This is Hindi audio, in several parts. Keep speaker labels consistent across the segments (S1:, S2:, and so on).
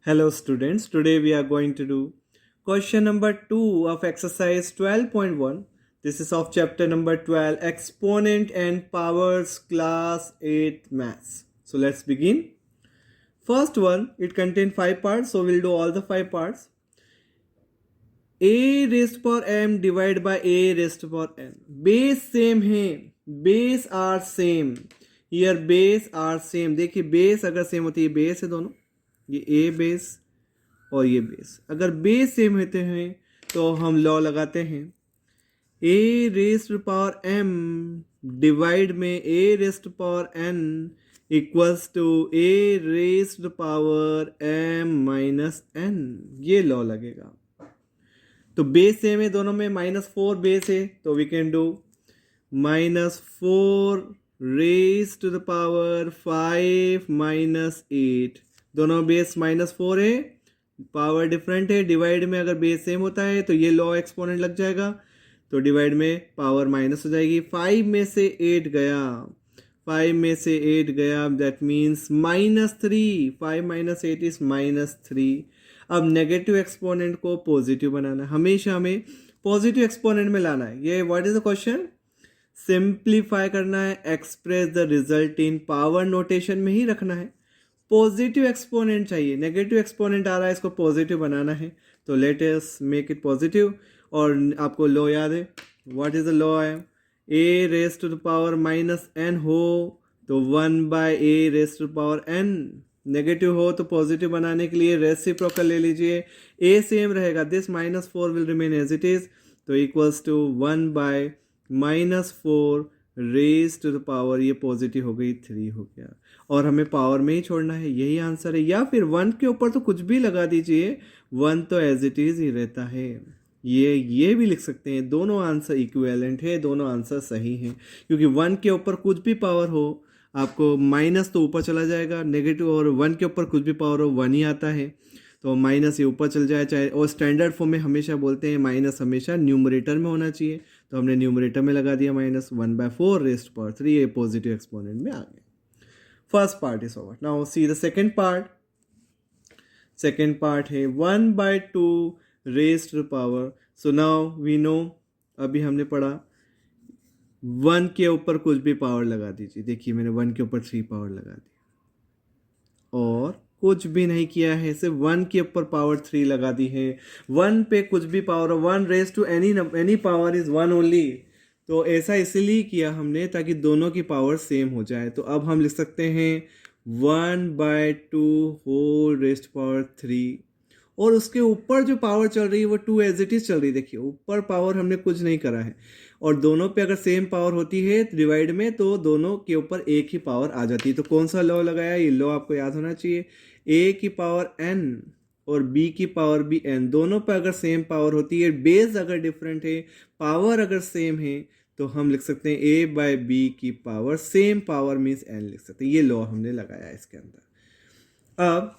S1: Hello students, today we are going to do question number 2 of exercise 12.1. This is of chapter number 12, exponent and powers, class 8 maths. So let's begin. First one, it contains 5 parts, so we'll do all the 5 parts. A raised power m divided by a raised to power n. Base same है, base are same. Here base are same. देखिए base अगर सेम होती है, base है दोनों, ये a बेस और ये बेस, अगर बेस सेम होते हैं तो हम लॉ लगाते हैं a raised power m divide में a raised power n equals to a raised power m minus n. ये लॉ लगेगा. तो बेस सेम है दोनों में, -4 बेस है तो we can do -4 raise to the power 5 minus 8. दोनों बेस -4 है, पावर डिफरेंट है. डिवाइड में अगर बेस सेम होता है तो ये लॉ एक्सपोनेंट लग जाएगा, तो डिवाइड में पावर माइनस हो जाएगी. 5 में से 8 गया, 5 में से 8 गया, दैट मीन्स -3. 5 minus 8 is -3. अब नेगेटिव एक्सपोनेंट को पॉजिटिव बनाना है, हमेशा हमें पॉजिटिव एक्सपोनेंट में लाना है. ये what is the question? Simplify करना है, express the result in power notation में ही रखना है. पॉजिटिव एक्सपोनेंट चाहिए, नेगेटिव एक्सपोनेंट आ रहा है, इसको पॉजिटिव बनाना है. तो let us make it positive. और आपको लॉ याद है, व्हाट इज द लॉ है? a raise to the power -n हो तो 1 by a raise to the power n. Negative हो तो पॉजिटिव बनाने के लिए रेसिप्रोकल ले लीजिए. a सेम रहेगा, this -4 will remain as it is, तो equals to 1 by -4 raise to the power, ये पॉजिटिव हो गई, 3 हो गया. और हमें पावर में ही छोड़ना है, यही आंसर है. या फिर 1 के ऊपर तो कुछ भी लगा दीजिए, 1 तो एज इट इज ही रहता है. ये भी लिख सकते हैं. दोनों आंसर इक्विवेलेंट है, दोनों आंसर सही हैं, क्योंकि 1 के ऊपर कुछ भी पावर हो, आपको माइनस तो ऊपर चला जाएगा, नेगेटिव और 1 के ऊपर कुछ भी पावर हो 1 ही आता है, तो माइनस ये ऊपर चल जाए. चाहे और स्टैंडर्ड फॉर्म में हमेशा बोलते हैं माइनस हमेशा न्यूमरेटर में होना चाहिए, तो हमने न्यूमरेटर में लगा दिया -1/4 रेज़्ड पावर 3. ये पॉजिटिव एक्सपोनेंट में आ गया. First part is over. Now see the second part. Second part है 1/2 raised to the power. So now we know, अभी हमने पढ़ा 1 के ऊपर कुछ भी पावर लगा दीजिए. देखिए मैंने 1 के ऊपर 3 पावर लगा दी, और कुछ भी नहीं किया है, सिर्फ 1 के ऊपर पावर 3 लगा दी है. 1 पे कुछ भी power, 1 raise to any power is 1 only. तो ऐसा इसलिए किया हमने ताकि दोनों की पावर सेम हो जाए. तो अब हम लिख सकते हैं 1/2 होल रेज टू पावर 3, और उसके ऊपर जो पावर चल रही है वो 2 एज इट इज चल रही है. देखिए ऊपर पावर हमने कुछ नहीं करा है, और दोनों पे अगर सेम पावर होती है डिवाइड में तो दोनों के ऊपर एक ही पावर आ जाती है. तो कौन सा लॉ लगाया? ये लॉ आपको याद होना चाहिए. a की पावर n और b की पावर भी n, दोनों पे अगर सेम पावर होती है, बेस अगर डिफरेंट है, पावर अगर सेम है, तो हम लिख सकते हैं a/b की power, same power means n लिख सकते हैं. ये लॉ हमने लगाया इसके अंदर. अब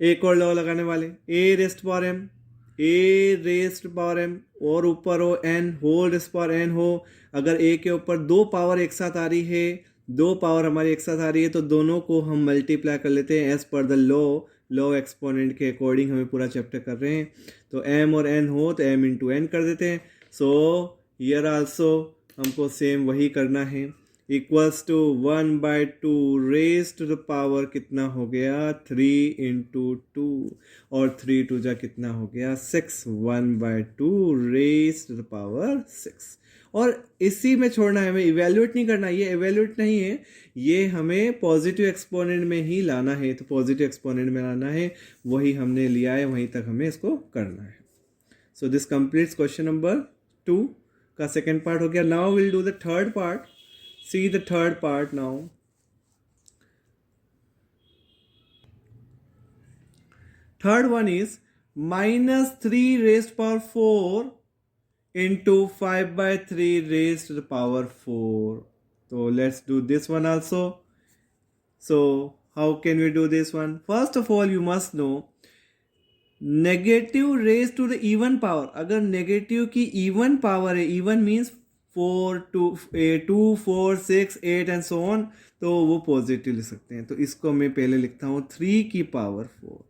S1: एक और लॉ लगाने वाले, a raised power m, a raised power m और ऊपर हो n whole raised power n हो. अगर a के ऊपर 2 पावर एक साथ आ रही है, 2 पावर हमारी एक साथ आ रही है, तो दोनों को हम मल्टीप्लाई कर लेते हैं as per the law exponent के अकॉर्डिंग. हमें पूरा चैप्टर कर रहे हैं, तो m और n हो तो m इंटू n कर देते हैं. सो हियर आल्सो हमको सेम वही करना है, equals to 1/2 raise to the power कितना हो गया, 3 इंटू 2, और 3 2 जा कितना हो गया, 6. 1/2 रेज टू द पावर 6. और इसी में छोड़ना है, हमें इवेल्युएट नहीं करना. ये इवेल्युएट नहीं है, ये हमें पॉजिटिव एक्सपोनेंट में ही लाना है. तो पॉजिटिव एक्सपोनेंट में लाना है, वही हमने लिया है, वहीं तक हमें इसको करना है. So this completes question number 2 का सेकेंड पार्ट हो गया. Now will do the third part. See the third part now. Third one is -3 raised to power 4 into 5/3 raised to the power 4. So let's do this one also. So how can we do this one? First of all, you must know negative raise to the even power. अगर नेगेटिव की इवन पावर है, even means 4 2 4 6 8 and so on, तो वो पॉजिटिव लिख सकते हैं. तो इसको मैं पहले लिखता हूँ 3 की पावर 4.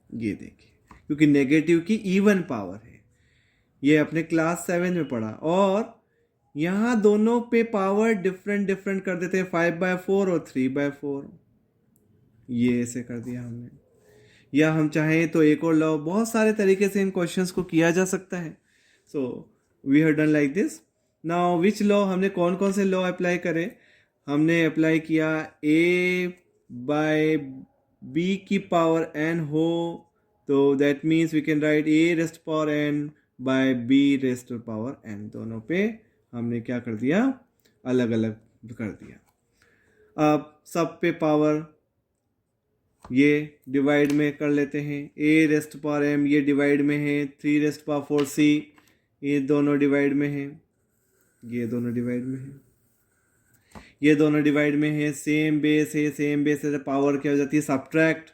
S1: ये देखिए, क्योंकि नेगेटिव की इवन पावर है, ये अपने क्लास 7 में पढ़ा। और यहाँ दोनों पे पावर डिफरेंट डिफरेंट कर देते हैं, 5/4 और 3/4, ये ऐसे कर दिया हमने। या हम चाहें तो एक और लॉ, बहुत सारे तरीके से इन क्वेश्चंस को किया जा सकता है। So we have done like this. Now which law, हमने कौन कौन से लॉ अप्लाई करे? हमने अप्लाई किया a/b की पावर n हो तो that means we can write a⁻n/b⁻n, दोनों पे हमने क्या कर दिया, अलग अलग कर दिया। अब सब पे पावर ये डिवाइड में कर लेते हैं, a⁻m ये डिवाइड में है, 3⁴c ये दोनों डिवाइड में है, ये दोनों डिवाइड में है, ये दोनों डिवाइड में है, सेम बेस है, सेम बेस है, पावर क्या हो जाती है, सब्ट्रैक्ट।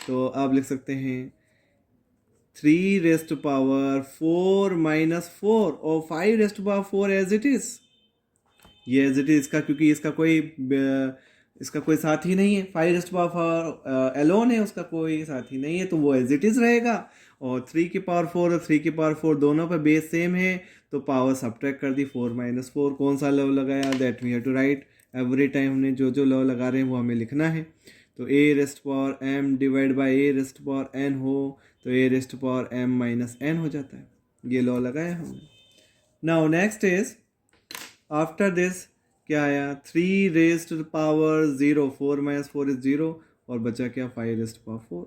S1: तो आप लिख सकते हैं 3⁻⁴ -4 और 5⁴ एज इट इज, ये एज इट इज इसका, क्योंकि इसका कोई साथी नहीं है, 5⁴ एलोन है, उसका कोई साथी नहीं है, तो वो एज इट इज रहेगा। और 3⁴ और 3⁴ दोनों पर बेस सेम है, तो पावर सब्ट्रैक्ट कर दी, 4 - 4। कौन सा लॉ लगाया, that we have to write every time. हमने जो जो लॉ लगा रहे हैं वो हमें लिखना है। तो a⁻m डिवाइड बाई a⁻n हो तो a⁻m - n हो जाता है, ये लॉ लगाया हमने। Now next is, after this क्या आया, 3⁻0, 4 - 4 इज 0, और बचा क्या, 5⁴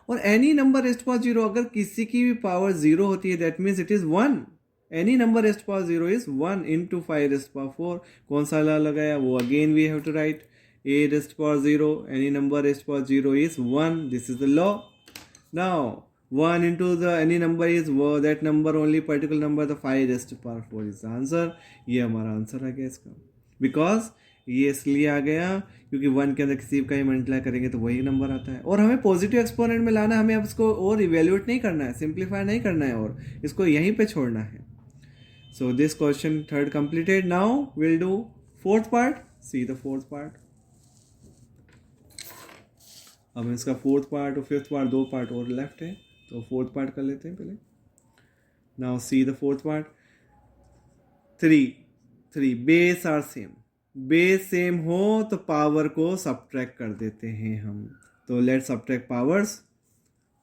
S1: और एनी नंबर ⁻0, अगर किसी की भी पावर 0 होती है that means it is 1। Any number ⁻0 is 1 into 5⁴। कौन सा लॉ लगाया, वो again we have to write a⁻0, any number ⁻0 is 1, this is the law. Now 1 into the any number is that number only particular number, the 5⁴ is the answer। ये हमारा आंसर आ गया इसका, बिकॉज ये इसलिए आ गया क्योंकि 1 के अंदर किसी का ही मल्टीप्लाई करेंगे तो वही नंबर आता है। और हमें पॉजिटिव एक्सपोनेंट में लाना है, हमें अब इसको और इवेल्युएट नहीं करना है, सिंप्लीफाई नहीं करना है, और इसको यहीं पे छोड़ना है। So this question third completed. Now will do fourth part, see the fourth part. अब इसका फोर्थ पार्ट और फिफ्थ पार्ट, दो पार्ट और लेफ्ट है, तो फोर्थ पार्ट कर लेते हैं पहले। Now see the fourth part. 3 base are same, base same हो तो पावर को सब्ट्रैक्ट कर देते हैं हम। तो let subtract powers,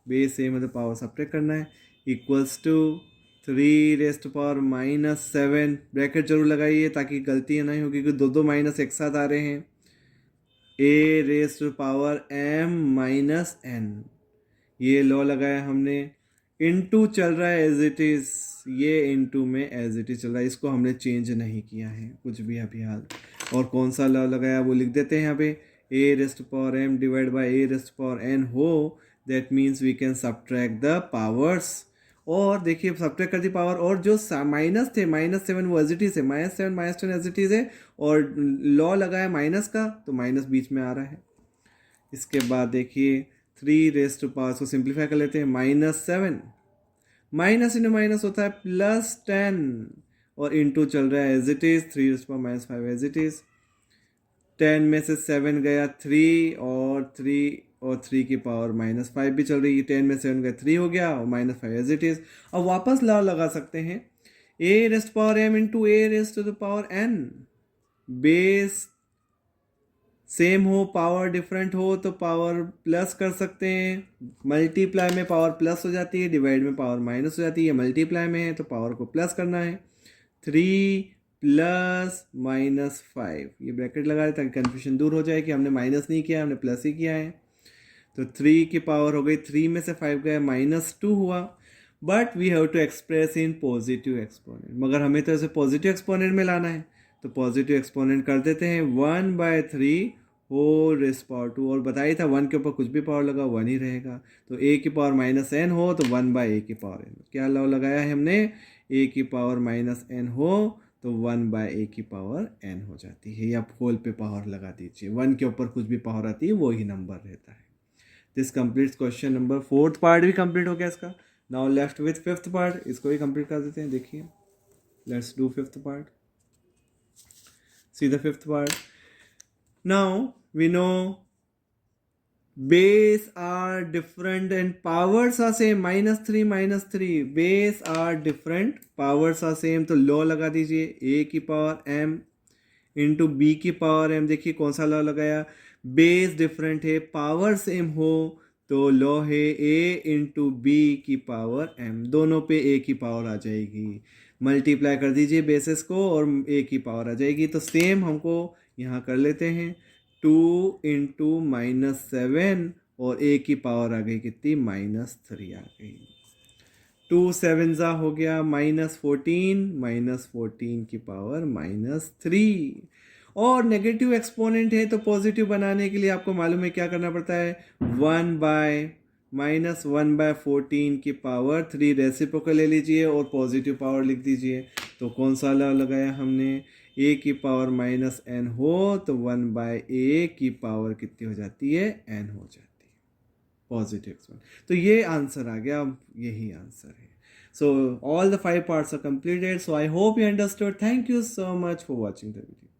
S1: base same है तो पावर सब्ट्रैक्ट करना है, इक्वल्स टू 3⁻⁻7, ब्रैकेट जरूर लगाइए ताकि गलती नहीं होगी, क्योंकि दो माइनस एक साथ आ रहे हैं, a⁻m - n, ये लॉ लगाया हमने। इनटू चल रहा है एज इट इज, ये इनटू में एज इट इज चल रहा है, इसको हमने चेंज नहीं किया है कुछ भी अभी हाल। और कौन सा लॉ लगाया वो लिख देते हैं यहाँ पे, a⁻m डिवाइड बाई a⁻n हो, that means we can subtract the powers. और देखिए सब्ट्रैक्ट कर दी पावर, और जो माइनस थे -7 वो एज इट इज है, -7 -10 एज इट इज है, और लॉ लगाया माइनस का तो माइनस बीच में आ रहा है। इसके बाद देखिए 3⁻, को सिंप्लीफाई कर लेते हैं, -7 माइनस इंटू माइनस होता है +10, और इंटू चल रहा है as it is, 3⁻⁻5 as it is. 10 में से 7 गया 3, और 3 की पावर -5 भी चल रही है, 10 में 7 गया 3 हो गया, और -5 एज इट इज। अब वापस लॉ लगा सकते हैं, a⁻m into a⁻n, base same हो पावर डिफरेंट हो तो पावर प्लस कर सकते हैं, मल्टीप्लाई में पावर प्लस हो जाती है, डिवाइड में पावर माइनस हो जाती है, मल्टीप्लाई में है तो पावर को प्लस करना है। 3 + -5, ये ब्रैकेट लगा दें ताकि कन्फ्यूजन दूर हो जाए कि हमने माइनस नहीं किया, हमने प्लस ही किया है। तो 3 की पावर हो गई, 3 में से 5 गया -2 हुआ, but we have to express in positive exponent, मगर हमें तो ऐसे पॉजिटिव एक्सपोनेंट में लाना है, तो पॉजिटिव एक्सपोनेंट कर देते हैं 1/3 होल रेज़ पावर 2, और बताया था 1 के ऊपर कुछ भी पावर लगा 1 ही रहेगा, तो a की पावर -n हो तो 1/a की पावर n, क्या लॉ लगाया है हमने, a की पावर -n हो तो 1/a की पावर n हो जाती है, या होल पे पावर लगा दीजिए, 1 के ऊपर कुछ भी पावर आती है वो ही नंबर रहता है। This completes question number, fourth part भी कंप्लीट हो गया इसका। Now left with fifth part, इसको भी कंप्लीट कर देते हैं। देखिए let's do fifth part, see the fifth part. Now we know base are different and powers are same, -3 base are different, powers are same, तो लॉ लगा दीजिए a की पावर m इंटू बी की पावर m। देखिए कौन सा लॉ लगाया, बेस डिफरेंट है पावर सेम हो तो लॉ है a इंटू बी की पावर m, दोनों पे a की पावर आ जाएगी, मल्टीप्लाई कर दीजिए बेसिस को और a की पावर आ जाएगी। तो सेम हमको यहाँ कर लेते हैं, 2 इंटू -7 और a की पावर आ गई कितनी, -3 आ गई। 2 7 जा हो गया -14 की पावर -3। और नेगेटिव एक्सपोनेंट है तो पॉजिटिव बनाने के लिए आपको मालूम है क्या करना पड़ता है, 1/14 की पावर 3 रेसिप्रोकल ले लीजिए और पॉजिटिव पावर लिख दीजिए। तो कौन सा लॉ लगाया हमने, a की पावर -n हो तो 1/a की पावर कितनी हो जाती है, n हो जाती है, पॉजिटिव एक्सपोनेंट। तो ये आंसर आ गया, यही आंसर है। So all the 5 parts are completed. So I hope you understood. Thank you so much for watching the video.